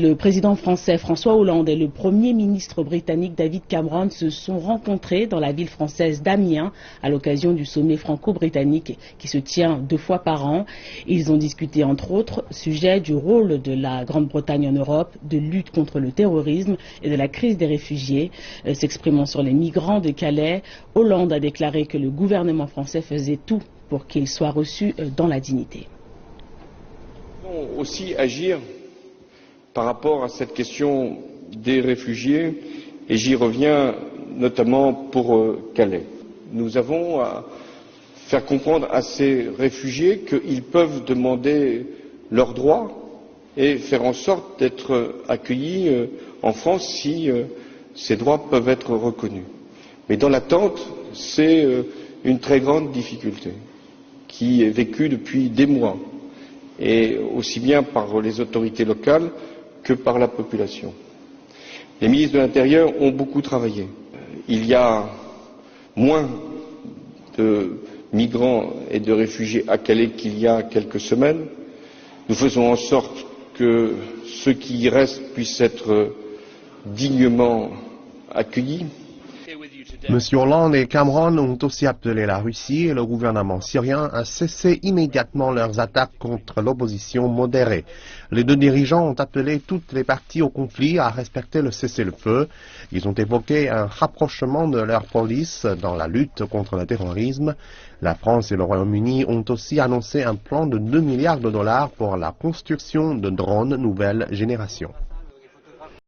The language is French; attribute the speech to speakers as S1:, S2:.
S1: Le président français François Hollande et le premier ministre britannique David Cameron se sont rencontrés dans la ville française d'Amiens à l'occasion du sommet franco-britannique qui se tient 2 fois par an. Ils ont discuté entre autres sujets du rôle de la Grande-Bretagne en Europe, de lutte contre le terrorisme et de la crise des réfugiés. S'exprimant sur les migrants de Calais, Hollande a déclaré que le gouvernement français faisait tout pour qu'ils soient reçus dans la dignité.
S2: Nous devons aussi agir par rapport à cette question des réfugiés, et j'y reviens notamment pour Calais. Nous avons à faire comprendre à ces réfugiés qu'ils peuvent demander leurs droits et faire en sorte d'être accueillis en France si ces droits peuvent être reconnus. Mais dans l'attente, c'est une très grande difficulté qui est vécue depuis des mois, et aussi bien par les autorités locales que par la population. Les ministres de l'Intérieur ont beaucoup travaillé. Il y a moins de migrants et de réfugiés à Calais qu'il y a quelques semaines. Nous faisons en sorte que ceux qui y restent puissent être dignement accueillis.
S3: M. Hollande et Cameron ont aussi appelé la Russie et le gouvernement syrien à cesser immédiatement leurs attaques contre l'opposition modérée. Les deux dirigeants ont appelé toutes les parties au conflit à respecter le cessez-le-feu. Ils ont évoqué un rapprochement de leurs polices dans la lutte contre le terrorisme. La France et le Royaume-Uni ont aussi annoncé un plan de 2 milliards de dollars pour la construction de drones nouvelle génération.